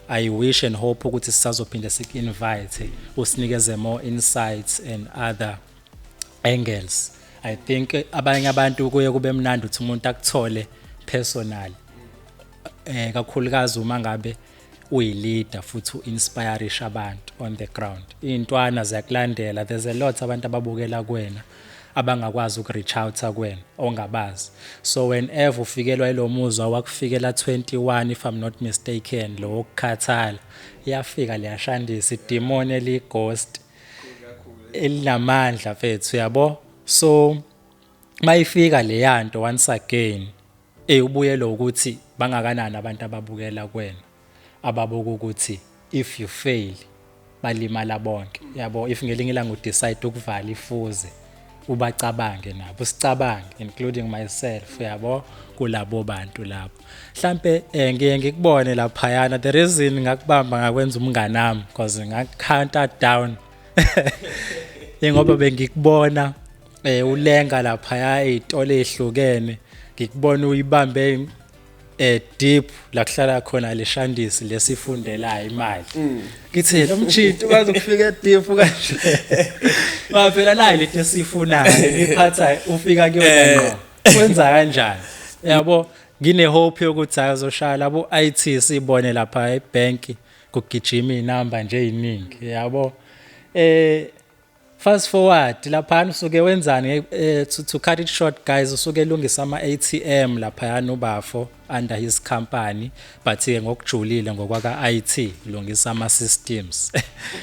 I wish and hope ukuthi sisazophinda sik-invite usinikeze more insights and other angles I think abanye abantu kuye kube mnandi ukuthi umuntu akuthole personal kakhulukazi uma ngabe uyi-leader futhi u-inspire abantu on the ground intwana ziyakulandela there's a lot abantu ababukela kuwena abangakwazi uku-reach out kuwena ongabazi so whenever ufikelwa ilo muzwa wakufikela 21 if I'm not mistaken lo ukukhathala iyafika liyashandisa idemon eli-ghost elinamandla mfethu yabo so mayifika leyanto once again ubuyelo ukuthi bangakanani abantu ababukela kuwena ababuka ukuthi if you fail balimala bonke yabo if ngelinye ilanga udecide ukuvala ifuze ubacabange nabo usicabange including myself yabo kulabo bantu lapho mhlambe ngiye ngikubone lapha yana the reason ngakubamba ngakwenza umnganami because ngakcounter down ngoba bengikubona ulenga lapha ezitolo ezihlukene ngikubona uyibambe deep la kuhlala khona leshandisi lesifundelayo imali ngithi lo mjinto kwazi ukufika deep kanje maphela nayi lethi esifunayo iphatha ufika kuyona ngqo kwenza kanjani yabo ngine hope yokuthi azoshala labo IT sibone lapha ebank kugijima inamba nje eziningi yabo fast forward laphana usuke wenzani to cut it short guys usuke elungisa ama-ATM laphayana ubafo under his company but ke ngokujulile ngokwaka IT lungisa ama-systems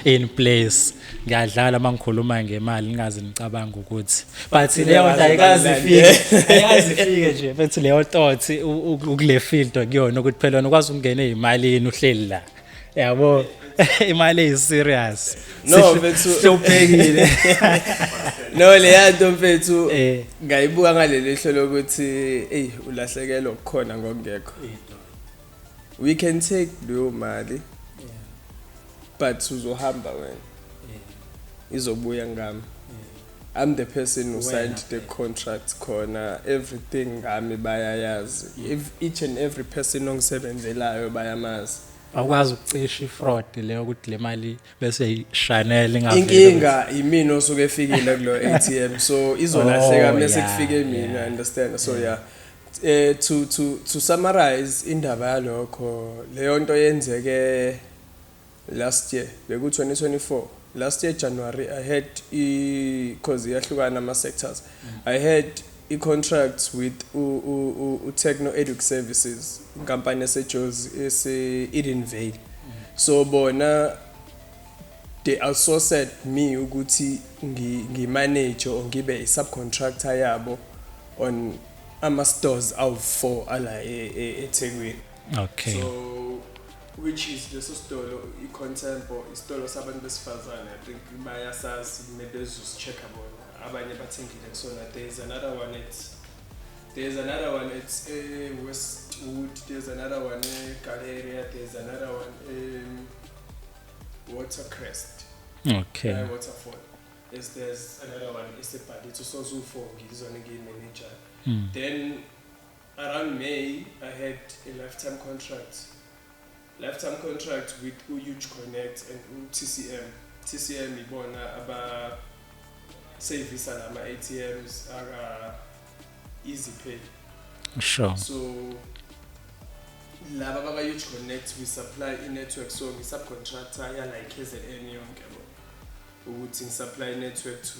in place ngiyadlala mangikhuluma ngemali ningazi nicabanga ukuthi but leyo nto ayikazifike nje futhi leyo thought ukule field okuyona ukuthi phela wena ukwazi ukungena ezimalini uhleli la yabo imali is-serious no mfethu sobhekile no leyanto mfethu ngayibuka ngaleli hlelo ukuthi ulahlekelwa ukukhona ngokungekho we can take leyo mali but uzohamba wena izobuya ngami I'm the person who signed the contract khona everything ngami bayayazi each and every person ongisebenzelayo bayamazi awukwazi ukucisha ifraud leyo ukuthi le mali bese Chanel inkinga imini osuke efikile kulo ATM so izolahleka mase kufike mina understand so yeah to summarize indaba yalokho leyo nto yenzeke last year beku 2024 last year January I had cause yahlukana ama sectors I had contracts with Techno Educ Services inkampani eseJozi ese-Eden Vale so bona they outsourced me ukuthi ngimanage or ngibe i-subcontractor yabo on ama-stores awu-4 ala eThekwini okay so which is leso sitolo i-Contempo isitolo sabantu besifazane I think bayasazi maybe bezosi-check-a bona abanye bathengile kusona there's another one it's Westwood there's another one Galleria there's another one Watercrest okay Waterfall there's another one it's a Padito so for ngizona ngi-manager then around May I had a lifetime contract with Huge Connect and TCM ibona aba service alama ATMs are easy pay sure so laba baka Huge Connect we supply i-network so ngi-subcontractor like KZN yonke ukuthi ngi-supply network to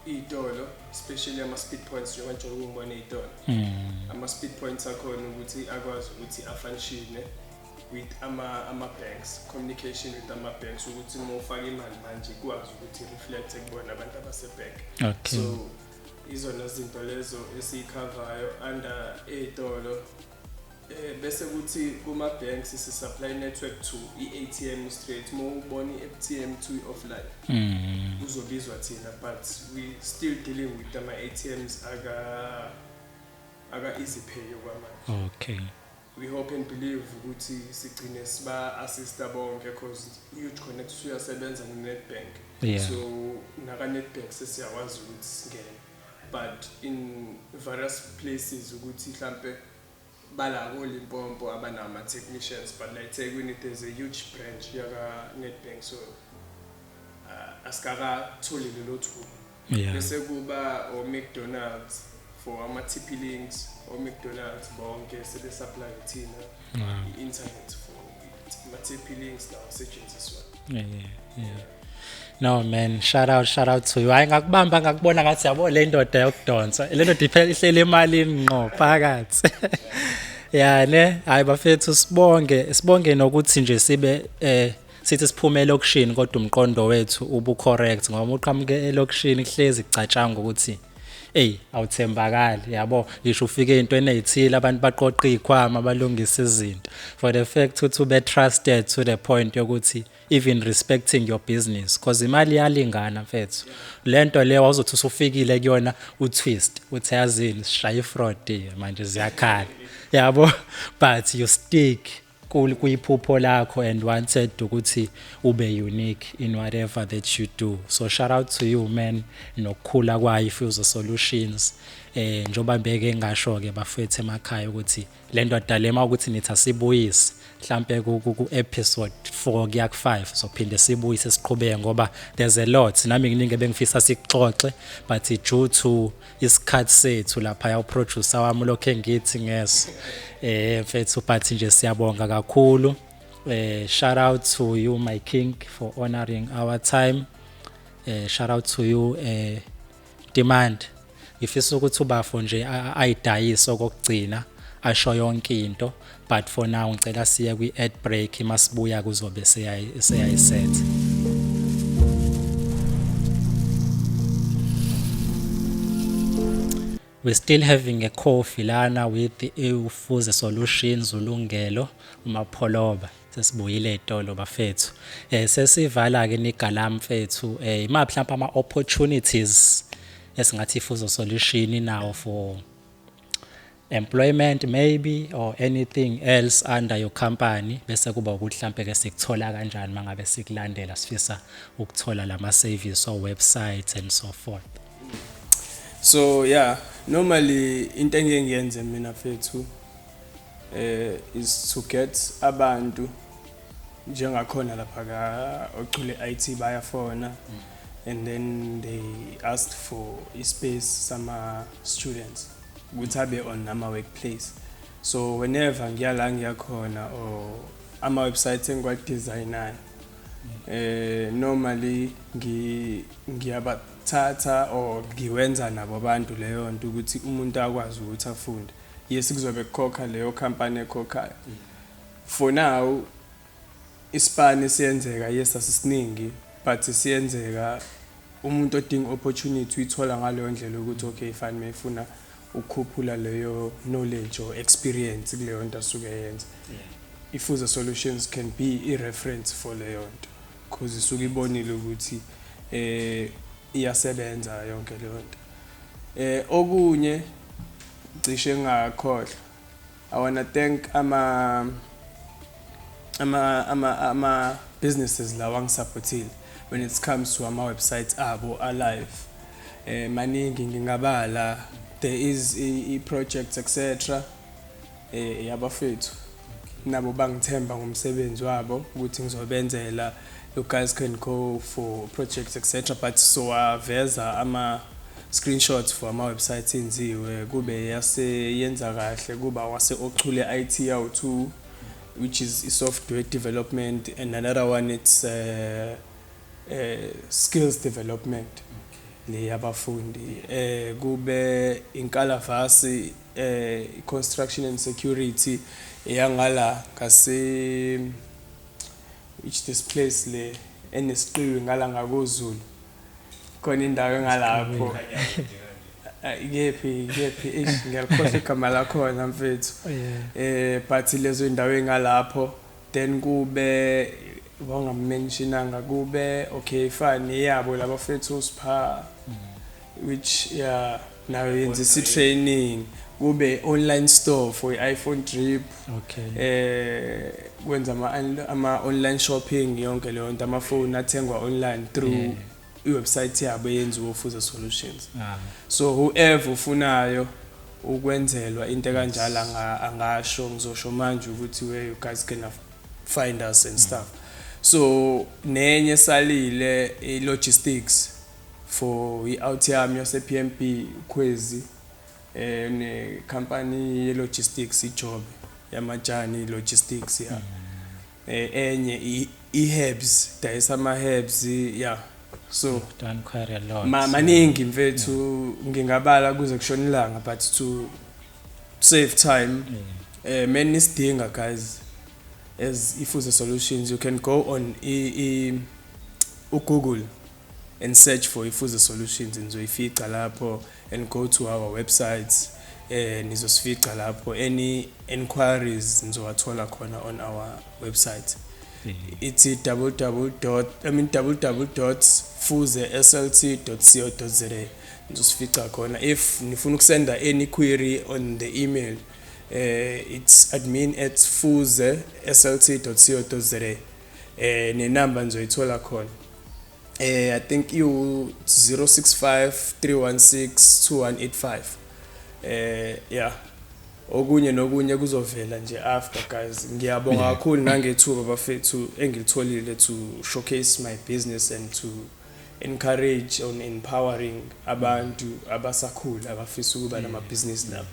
itolo especially ama-speed points njengoba ngibona itolo ama-speed points akhona ukuthi akwazi ukuthi afunctione with ama-banks communication with ama-banks ukuthi uma ufaka imali manje ikwazi ukuthi reflect kubona abantu abase-bank okay so izona zinto lezo esiyikhavayo under etolo bese kuthi kuma-banks si-supply network to i-ATM straight uma ubona i-ATM to i-offline uzobizwa thina but we still dealing with ama-ATMs aka-easy pay okwamanje okay we hope and believe ukuthi sigcine siba assista bonke because Huge Connect uyasebenza ne-Nedbank so naka Nedbank sesiyakwazi ukuthi singene but in various places ukuthi mhlambe bala koLimpompo abanama technicians but like Thekwini there's a huge branch yaka Nedbank so asikaka tholi lelo thuba bese kuba o McDonald's for ama-TP links or McDonald's bonke sebe supply thina i-internet for ama-TP links now setshenziswa no man shout out to you hayi ngakubamba ngakubona ngathi yabo le ndoda yokudonsa le ndoda ihlele emalini ngqo phakathi ne hayi bafethu sibonge nokuthi nje sibe sithi siphumele elokushini kodwa umqondo wethu ubu correct ngoba uqhamuke elokushini kuhlezi kucatshanga ukuthi awuthembakali yabo ngisho ufike into ezithile abantu baqoqa izikhwama balungisa izinto for the fact ukuthi ube trusted to the point yokuthi even respecting your business because imali iyalingana mfethu lento leyo awuzothi usufikile kuyona utwist uthi yazini sishaya ifraud manje ziyakhala yabo but you stick kuyiphupho lakho and wanted ukuthi ube unique in whatever that you do so shout out to you man nokukhula kwayo Fuso Solutions njoba mbeke ngasho ke bafethu emakhaya ukuthi le ndoda lema ukuthi nithi asibuyise mhlambe ku episode 4 kuya ku 5 so phinde sibuyise siqhubeke ngoba there's a lot nami nginingi bengifisa sikuxoxe but due to isikhathi sethu lapha ya producer wami lokho ngithi ngeso mfethu but nje siyabonga kakhulu shout out to you my king for honoring our time shout out to you Demand. Ngifisa ukuthi ubafo nje ayidayise okugcina asho yonke into, but for now ngicela siye kwi ad break masibuya kuzobe seyayiset. We're still having a coffee lana with the Ufuze Solutions ulungelo uMapholoba. Sesibuyile etolo bafethu. Sesivala ke nigala mfethu. Imaphi mhlawumbe ama opportunities esingathi Ufuze Solution now for employment maybe or anything else under your company, bese kuba ukuthi mhlambe ke sikuthola kanjani mangabe sikulandela sifisa ukuthola lama service or websites and so forth. So yeah, normally into engiyenze mina fethu is to get abantu njengakhona lapha ka ocule IT bayafona, and then they asked for a space sama students ukuthi abe on ama workplace. So whenever ngiyala ngiyakhona or ama websites engwa designer normally ngiyabathatha or ngiwenza nabo abantu leyo nto ukuthi umuntu akwazi ukuthi afunde. Yes kuzobe kukhokha leyo company ekhokhayo. For now ispan siyenzeka, yes asisiningi, but siyenzeka umuntu odinga opportunity uyithola ngaleyo ndlela ukuthi okay fine mayifuna ukukhuphula leyo knowledge or experience kuleyo nto asuke yenza. Ufuze Solutions can be a reference for leyo nto because isuke ibonile ukuthi iyasebenza yonke leyo nto. Okunye cishe ngakhohlwa, I want to thank ama businesses lawa ngisupportile when it comes to ama websites abo alive. Maningi ngingabala, there is a project etc yabafethu nabo bangithemba ngomsebenzi wabo ukuthi ngizobenzela. You guys can go for projects etc, but so aveza ama screenshots for ama websites enziwe kube yaseyenza kahle, kuba wase ochule IT yawu2 which is software development, and another one it's skills development le yabafundi. Kube inkalavasi construction and security yangala kase which this place le enesiqiwe ngala ngakozulu khona indawo engalapho ngephi ngiyakhohlwa igama lakhona mfethu. But lezo indawo engalapho then kube wangamentionanga kube okay fine yabo labafethu sipha which yeah now yenza training. Kube online store for iPhone drip, Okay. kwenza ama online shopping yonke leyo nto, ama phone athengwa online through iwebsite yabo yenziwe Ufuze Solutions. So whoever ufunayo ukwenzelwa into kanjalo angasho, ngizosho manje ukuthi where you guys can find us and stuff. So nenye salile logistics for i-out yami yase PMP Khwezi, ne company ye logistics ijob yamajani logistics ya. Enye i-herbs, dayisa ama herbs yeah. So Done quite a lot. maningi mfethu ngingabala kuze kushona ilanga, but to save time many isidinga guys as Ufuze Solutions, you can go on Google and search for Ufuze Solutions nizoyifica lapho, and go to our websites nizosifica lapho. Any inquiries nizowathola khona on our website. It's www.fuzeslt.co.za. nizosifica khona. If nifuna ukusenda any query on the email, it's admin@fuzeslt.co.za. Ne number nizoyithola khona. I think you 065 316 2185. Yeah. Okunye nokunye kuzovela nje after guys. Ngiyabonga kakhulu nangethuba bafethu engilitholile to showcase my business and to encourage on empowering abantu abasakhula abafisa ukuba nama business nabo.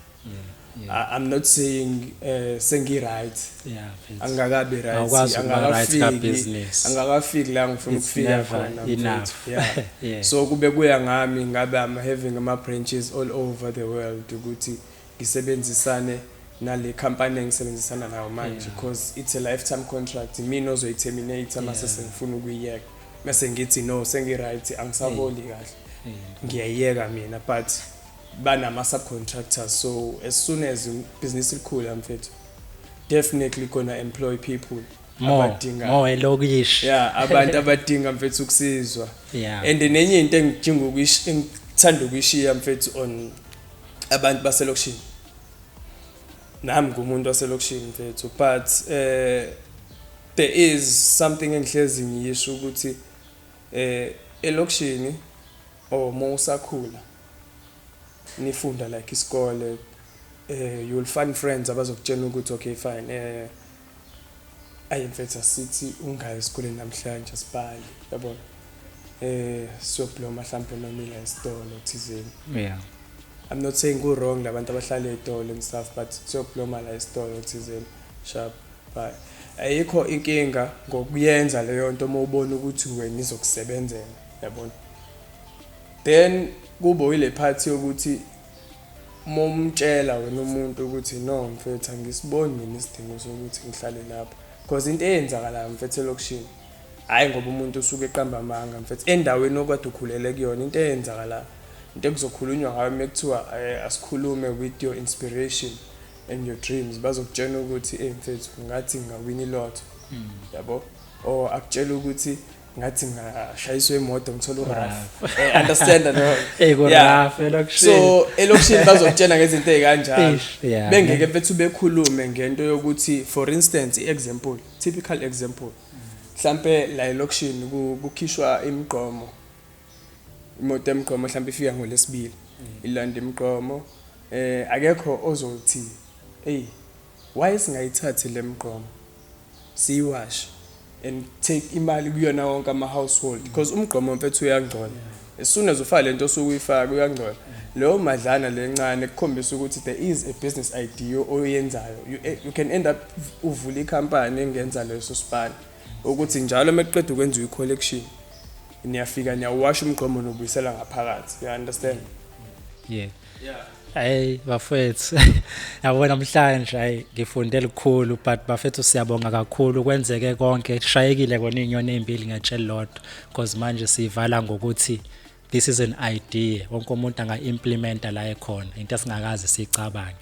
I'm not saying sengi right yeah mfethu. angakabi right Awukwazi ukuba right ka business. angakafiki la ngifuna It's ukufika never khona enough. mfethu. Yeah. Yeah. So kube kuya ngami ngabe I'm having ama branches all over the world ukuthi ngisebenzisane nale company engisebenzisana nayo manje because it's a lifetime contract mina ozoyiterminate mase sengifuna ukuyiyeka mase ngithi no sengi right angisaboli kahle ngiyayiyeka mina but banama subcontractors so as soon as business likhula mfethu definitely gonna employ people more elokishi. yeah abantu abadinga mfethu ukusizwa Yeah. and nenye into engidinga ngithanda ukuyishiya mfethu on abantu baselokishini nami ngumuntu waselokishini mfethu but there is something engihlezi ngiyisho ukuthi elokishini mosakhula nifunda like isikole you'll find friends abazokutshela ukuthi okay fine ayimfethu asithi ungayi esikoleni namhlanje sibali yabona siyobloma mhlawumbe nomila esitolo thizeni. Yeah. I'm not saying go wrong labantu abahlala etolo and stuff but siyobloma la esitolo thizeni sharp bye ayikho inkinga ngokuyenza leyo nto uma ubona ukuthi wena izokusebenzela yabona then kubo ile part yokuthi momtshela wena umuntu ukuthi no mfethu angisiboni mina isidingo sokuthi ngihlale lapha because into eyenzakala mfethu elokishini hayi ngoba umuntu usuke eqamba amanga mfethu endaweni okade ukhulele kuyona into eyenzakala into ekuzokhulunywa ngayo mekuthiwa asikhulume with your inspiration and your dreams bazokutshela ukuthi mfethu ngathi ngawini lot yabo or akutshela ukuthi ngathi ngashayiswa imoto ngithola uraf understand no Ekuraf elokishini. so elokishini bazokutshela ngezinto ezikanjalo Yeah. bengeke mfethu bekhulume ngento yokuthi for instance example typical example mhlambe la elokishini kukhishwa imigqomo imoto emigqomo mhlambe ifika ngolesibili ilanda imigqomo akekho ozothi hey why singayithathi le migqomo siwash and take imali kuyona wonke ama household because umgqomo mfethu uyangcola as soon as ufaka lento osukuyifaka uyangcola leyo madlana lencane ekukhombisa ukuthi there is a business idea oyenzayo you can end up uvula icompany engenza leso span ukuthi njalo meqedwe ukwenza icollection niyafika niyawasha umgqomo nobuyisela ngaphakathi you understand Yeah. Hey bafethu yabona namhlanje hayi ngifunde likhulu but bafethu siyabonga kakhulu kwenzeke konke shayekile kona inyoni ezimbili ngetshela lodwa because manje sivala ngokuthi this is an idea wonke umuntu anga implementa la ekhona into esingakazi sicabange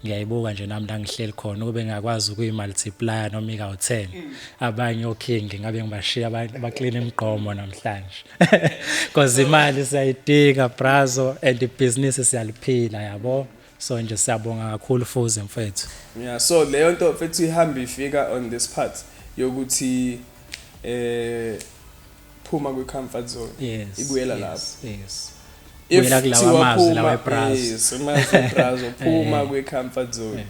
ngiyayibuka nje nami la ngihleli khona ube ngakwazi ukuyimultiply noma ika10 abanye oking ngabe ngibashiya abaclean imigqomo namhlanje because imali siyayidinga brazo and ibusiness siyaliphila yabo so nje siyabonga kakhulu fuze mfethu. Yeah, so leyo nto mfethu ihamba ifika on this part yokuthi phuma kwi comfort zone ibuyela lapho. Yes. If kulawa amazwi lawa ebrazo. Yes, amazwi ebrazo phuma kwi comfort zone.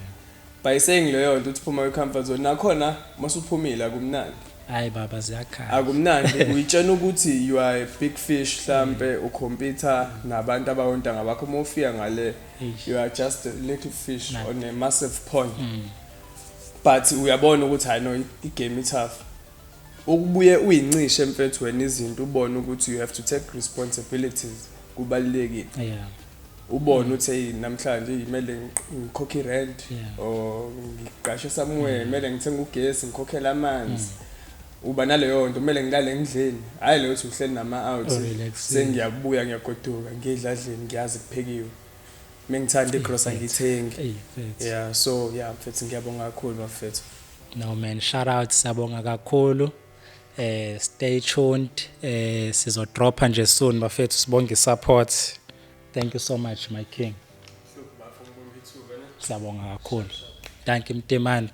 By saying leyo nto uthi phuma kwi comfort zone nakhona masuphumile akumnandi. Hayi baba ziyakhala. Akumnandi uyitshena ukuthi you are a big fish mhlambe ucompete nabantu abawonta ngabakho uma ufika ngale you are just a little fish on a massive pond. But uyabona ukuthi I know igame tough. Ukubuye uyincishe mfethu wena izinto ubone ukuthi you have to take responsibilities kubalekile. Yeah. Ubone uthi hey namhlanje imele ngikhokhe rent or ngiqashe somewhere imele ngithenga ugesi ngikhokhela amanzi. Uba naleyo nto kumele ngilale ngidleni hayi leyo uthi uhleli nama out sengiyabuya ngiyagoduka ngidla endlini ngiyazi kuphekiwe mengithanda igrocery ngithengi yeah so yeah mfethu ngiyabonga kakhulu bafethu. No man, shout out siyabonga kakhulu. Stay tuned. Sizodropa nje soon bafethu sibonge support. Thank you so much my king. Siyabonga kakhulu. Thank you Mtimand.